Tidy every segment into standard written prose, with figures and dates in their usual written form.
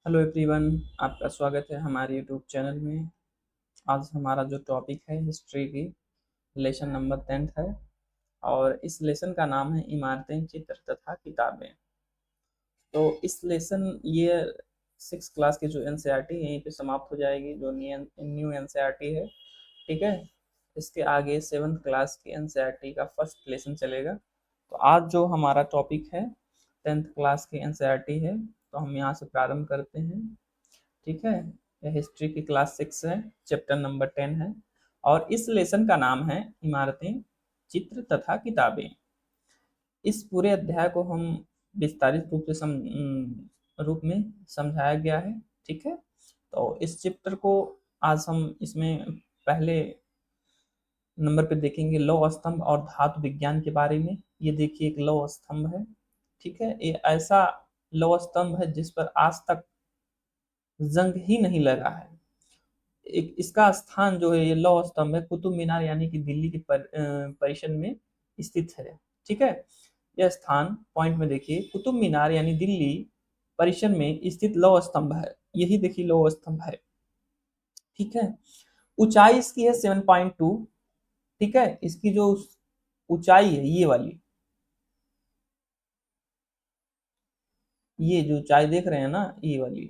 Hello everyone, आपका स्वागत है हमारे यूट्यूब चैनल में। आज हमारा जो टॉपिक है हिस्ट्री की लेसन नंबर 10th है और इस लेसन का नाम है इमारतें, चित्र तथा किताबें। तो इस लेसन ये 6 क्लास की जो एनसीईआरटी यहीं पे समाप्त हो जाएगी, जो न्यू एनसीईआरटी है। ठीक है, इसके आगे 7th क्लास की एनसीईआरटी का फर्स्ट लेसन चलेगा। तो आज जो हमारा टॉपिक है 10th क्लास की एनसीईआरटी है, तो हम यहाँ से प्रारंभ करते हैं। ठीक है, यह हिस्ट्री की क्लास 6 है, चैप्टर नंबर 10 है और इस लेसन का नाम है इमारतें, चित्र तथा किताबें। इस पूरे अध्याय को हम विस्तारित रूप में समझाया गया है। ठीक है, तो इस चैप्टर को आज हम इसमें पहले नंबर पे देखेंगे लौह स्तंभ और धातु विज्ञान के बारे में। ये देखिए एक लौह स्तंभ है। ठीक है, ये ऐसा लौह स्तंभ है जिस पर आज तक जंग ही नहीं लगा है। एक इसका स्थान जो है, ये लौह स्तंभ है, कुतुब मीनार यानी कि दिल्ली के परिसर में स्थित है। ठीक है, यह स्थान पॉइंट में देखिए, कुतुब मीनार यानी दिल्ली परिसर में स्थित लौह स्तंभ है। यही देखिए लौह स्तंभ है। ठीक है, ऊंचाई इसकी है 7.2। ठीक है, इसकी जो ऊंचाई है ये वाली, ये जो ऊंचाई देख रहे हैं ना, ये वाली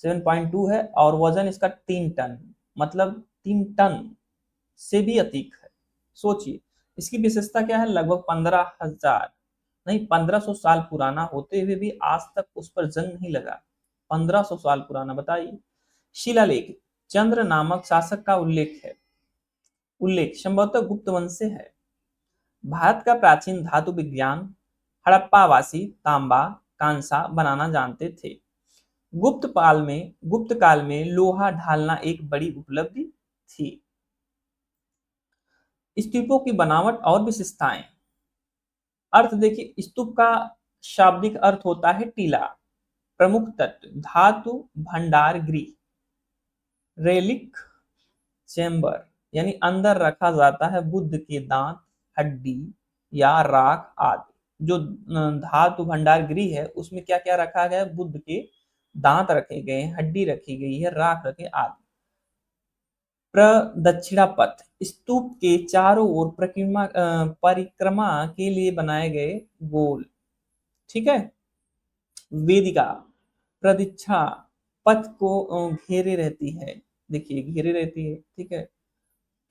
7.2 है और वजन इसका 3 टन, मतलब 3 टन से भी अधिक है। सोचिए, इसकी विशेषता क्या है, लगभग 15,000 नहीं 1500 साल पुराना होते हुए भी आज तक उस पर जंग नहीं लगा। 1500 साल पुराना, बताइए। शिलालेख, चंद्र नामक शासक का उल्लेख संभवतः गुप्त वंश से है। भारत का प्राचीन धातु विज्ञान, हड़प्पावासी तांबा कांसा बनाना जानते थे। गुप्त काल में लोहा ढालना एक बड़ी उपलब्धि थी। स्तूपों की बनावट और विशेषताएं। अर्थ देखिए, स्तूप का शाब्दिक अर्थ होता है टीला। प्रमुख तत्व धातु भंडार गृह, रेलिक चेम्बर यानी अंदर रखा जाता है बुद्ध के दांत, हड्डी या राख आदि। जो धातु भंडार गृह है उसमें क्या क्या रखा गया है, बुद्ध के दांत रखे गए हैं, हड्डी रखी गई है, राख रखे आदि। प्रदक्षिणा पथ, स्तूप के चारों ओर परिक्रमा के लिए बनाए गए गोल। ठीक है, वेदिका प्रदीक्षा पथ को घेरे रहती है। देखिए घेरे रहती है। ठीक है,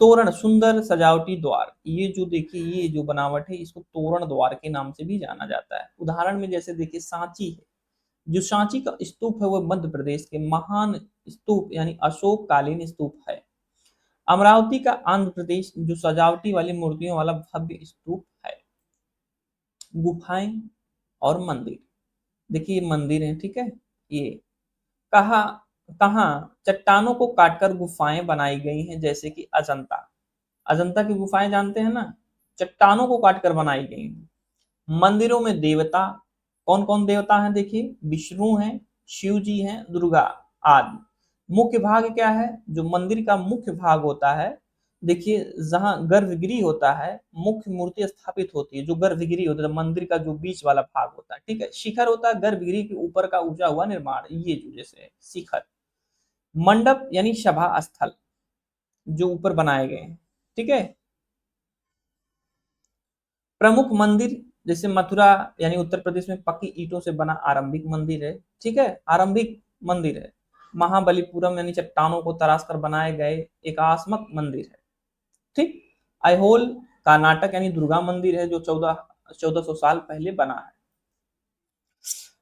तोरण सुंदर सजावटी द्वार, ये जो देखिए ये जो बनावट है इसको तोरण द्वार के नाम से भी जाना जाता है। उदाहरण में जैसे देखिए सांची है, जो सांची का स्तूप है वो मध्य प्रदेश के महान स्तूप यानी अशोक कालीन स्तूप है। अमरावती का आंध्र प्रदेश जो सजावटी वाली मूर्तियों वाला भव्य स्तूप है। गुफाएं और मंदिर, देखिए ये मंदिर है। ठीक है, ये कहा कहाँ चट्टानों को काटकर गुफाएं बनाई गई हैं, जैसे कि अजंता। अजंता की गुफाएं जानते हैं ना, चट्टानों को काटकर बनाई गई हैं। मंदिरों में देवता, कौन कौन देवता हैं, देखिए विष्णु हैं, शिव जी हैं, दुर्गा आदि। मुख्य भाग क्या है, जो मंदिर का मुख्य भाग होता है, देखिए जहां गर्भगृह होता है, मुख्य मूर्ति स्थापित होती है। जो गर्भगृह होता है, मंदिर का जो बीच वाला भाग होता है, ठीक है, शिखर होता है गर्भगृह के ऊपर का ऊंचा हुआ निर्माण, ये जो जैसे शिखर। मंडप यानी सभा स्थल जो ऊपर बनाए गए हैं। ठीक है, प्रमुख मंदिर जैसे मथुरा यानी उत्तर प्रदेश में पक्की ईंटों से बना आरंभिक मंदिर है। ठीक है, आरंभिक मंदिर है। महाबलीपुरम यानी चट्टानों को तराश कर बनाए गए एकात्मक मंदिर है। ठीक, ऐहोल कर्नाटक यानी दुर्गा मंदिर है, जो 1400 साल पहले बना है।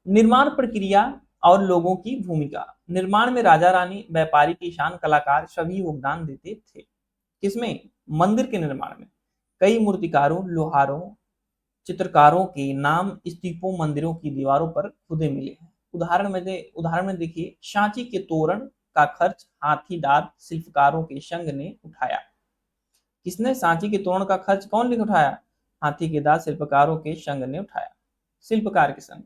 निर्माण प्रक्रिया और लोगों की भूमिका। निर्माण में राजा रानी, व्यापारी, किसान, कलाकार सभी योगदान देते थे। किसमें, मंदिर के निर्माण में। कई मूर्तिकारों, लोहारों, चित्रकारों के नाम स्तूपों, मंदिरों की दीवारों पर खुदे मिले हैं। उदाहरण में देखिए, सांची के तोरण का खर्च हाथीदार शिल्पकारों के संघ ने उठाया। किसने, सांची के तोरण का खर्च कौन ने उठाया, हाथी के दांत शिल्पकारों के संघ ने उठाया, शिल्पकार के संघ।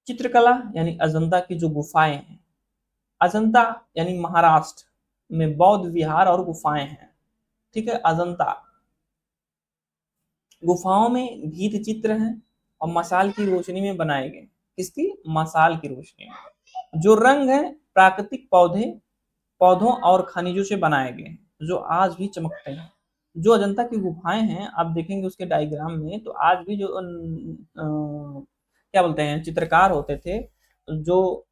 चित्रकला यानी अजंता की जो गुफाएं हैं, अजंता यानी महाराष्ट्र में बौद्ध विहार और गुफाएं हैं। ठीक है, अजंता गुफाओं में भीत चित्र हैं और मशाल की रोशनी में बनाए गए। किसकी, मशाल की रोशनी में। जो रंग है प्राकृतिक पौधों और खनिजों से बनाए गए हैं, जो आज भी चमकते हैं। जो अजंता की गुफाएं हैं, आप देखेंगे उसके डायग्राम में, तो आज भी जो क्या बोलते हैं चित्रकार होते थे, जो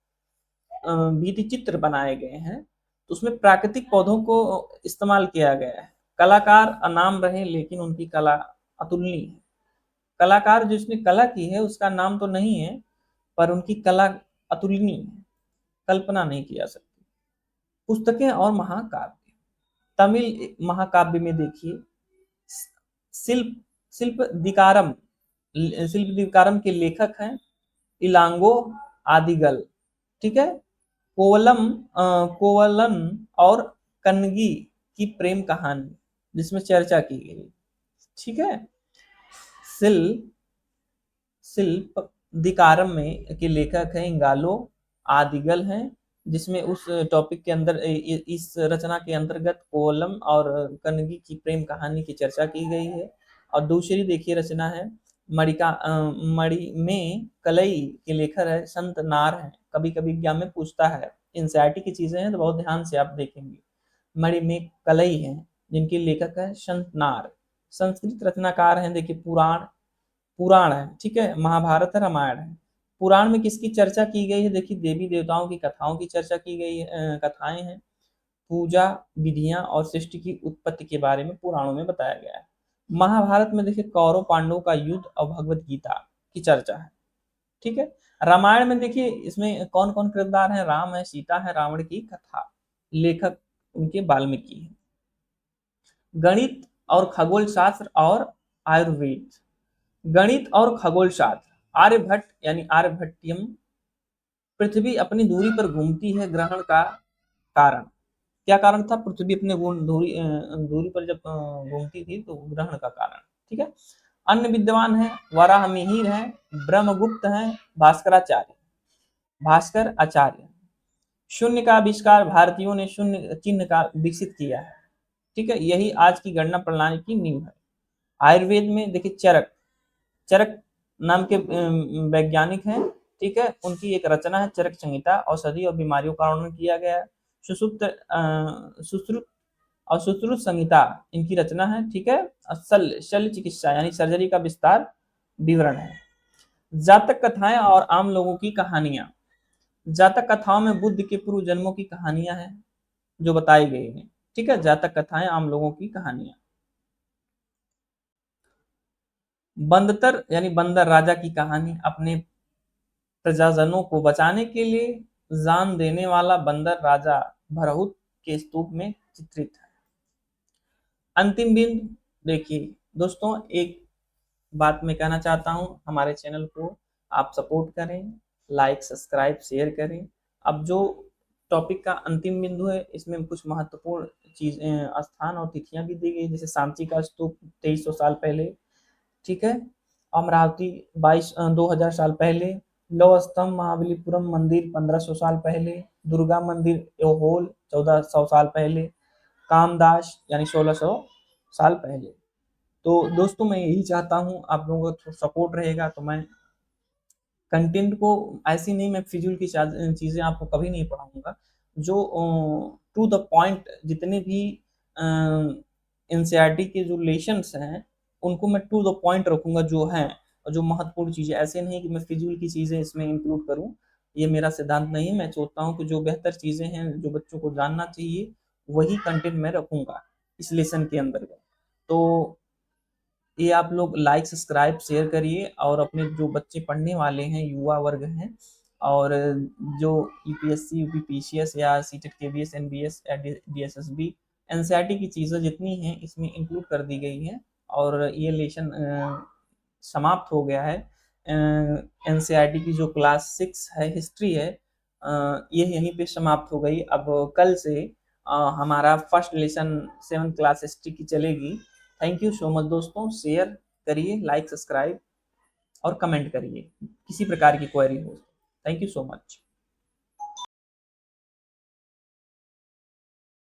भित्ति चित्र बनाए गए हैं, तो उसमें प्राकृतिक पौधों को इस्तेमाल किया गया है। कलाकार अनाम रहे, लेकिन उनकी कला अतुलनीय है। कलाकार जिसने कला की है उसका नाम तो नहीं है, पर उनकी कला अतुलनीय है, कल्पना नहीं की जा सकती। पुस्तकें और महाकाव्य, तमिल महाकाव्य में देखिए, शिल्प शिल्प दिकारम शिल्प दिकारम के लेखक हैं इलांगो आदिगल, ठीक है। कोवलन और कन्नगी की प्रेम कहानी जिसमें चर्चा की गई, ठीक है। शिल्प शिल्प दिकारम में के लेखक हैं इंगालो आदिगल हैं, जिसमें उस टॉपिक के अंदर इस रचना के अंतर्गत कोवलम और कन्नगी की प्रेम कहानी की चर्चा की गई है। और दूसरी देखिए रचना है मणि में कलई के लेखक है संत नार है। कभी कभी एग्जाम में पूछता है, एनसीईआरटी की चीजें हैं तो बहुत ध्यान से आप देखेंगे। मणि में कलई है जिनके लेखक है संत नार। संस्कृत रचनाकार हैं, देखिए पुराण है, ठीक है। महाभारत है, रामायण है। पुराण में किसकी चर्चा की गई है, देखिए देवी देवताओं की कथाओं की चर्चा की गई है, कथाएं हैं। पूजा विधियां और सृष्टि की उत्पत्ति के बारे में पुराणों में बताया गया है। महाभारत में देखिए कौरव पांडवों का युद्ध और भगवत गीता की चर्चा है, ठीक है। रामायण में देखिए इसमें कौन कौन किरदार है, राम है, सीता है, रावण की कथा, लेखक उनके वाल्मीकि है। गणित और खगोल शास्त्र और आयुर्वेद, गणित और खगोल शास्त्र, आर्यभट्ट यानी आर्यभट्टियम, पृथ्वी अपनी दूरी पर घूमती है ग्रहण का कारण। क्या कारण था, पृथ्वी अपने दूरी पर जब घूमती थी तो ग्रहण का कारण, ठीक है। अन्य विद्वान है वराह मिहिर है, ब्रह्मगुप्त है, भास्कर आचार्य। शून्य का आविष्कार भारतीयों ने शून्य चिन्ह का विकसित किया है, ठीक है। यही आज की गणना प्रणाली की नींव है। आयुर्वेद में देखिए चरक चरक नाम के वैज्ञानिक हैं, ठीक है। उनकी एक रचना है चरक संहिता, औषधि और बीमारियों का वर्णन किया गया है। सुश्रुत और सुश्रुत संहिता इनकी रचना है, ठीक है। शल्य चिकित्सा यानी सर्जरी का विस्तार विवरण है। जातक कथाएं और आम लोगों की कहानियां, जातक कथाओं में बुद्ध के पूर्व जन्मों की कहानियां हैं जो बताई गई हैं, ठीक है। जातक कथाएं आम लोगों की कहानियां। बंदतर यानी बंदर राजा की कहानी, अपने प्रजाजनों को बचाने के लिए जान देने वाला बंदर राजा भरहुत के स्तूप में चित्रित है। अंतिम बिंदु, देखिए दोस्तों एक बात मैं कहना चाहता हूं, हमारे चैनल को आप सपोर्ट करें, लाइक सब्सक्राइब शेयर करें। अब जो टॉपिक का अंतिम बिंदु है, इसमें कुछ महत्वपूर्ण चीजें स्थान और तिथियां भी दी गई, जैसे सांची का स्तूप 2300 साल पहले, ठीक है। अमरावती 2000 साल पहले, लौह स्तंभ महाबलीपुरम मंदिर 1500 साल पहले, दुर्गा मंदिर एहोल 1400 साल पहले, कामदास यानी 1600 साल पहले। तो दोस्तों मैं यही चाहता हूँ आप लोगों का सपोर्ट रहेगा तो मैं कंटेंट को ऐसी नहीं, मैं फिजूल की चीज़ें आपको कभी नहीं पढ़ाऊंगा। जो टू द पॉइंट जितने भी एनसीईआरटी के जो लेसन्स हैं उनको मैं टू द पॉइंट रखूंगा जो हैं, और जो महत्वपूर्ण चीज़ें, ऐसे नहीं कि मैं फिजूल की चीज़ें इसमें इंक्लूड करूं। ये मेरा सिद्धांत नहीं है। मैं सोचता हूँ कि जो बेहतर चीज़ें हैं जो बच्चों को जानना चाहिए वही कंटेंट मैं रखूंगा इस लेसन के अंतर्गत। तो ये आप लोग लाइक सब्सक्राइब शेयर करिए, और अपने जो बच्चे पढ़ने वाले हैं, युवा वर्ग हैं, और जो यूपीएससी यूपीपीसीएस या सीटेट केवीएस एनबीएस या डीएसएसबी एनसीईआरटी की चीज़ें जितनी हैं इसमें इंक्लूड कर दी गई हैं, और ये लेसन समाप्त हो गया है। एनसीईआरटी की जो क्लास 6 है, हिस्ट्री है, ये यहीं पे समाप्त हो गई। अब कल से हमारा फर्स्ट लेसन 7 क्लास हिस्ट्री की चलेगी। थैंक यू सो मच दोस्तों, शेयर करिए, लाइक सब्सक्राइब और कमेंट करिए किसी प्रकार की क्वेरी हो। Thank you so much.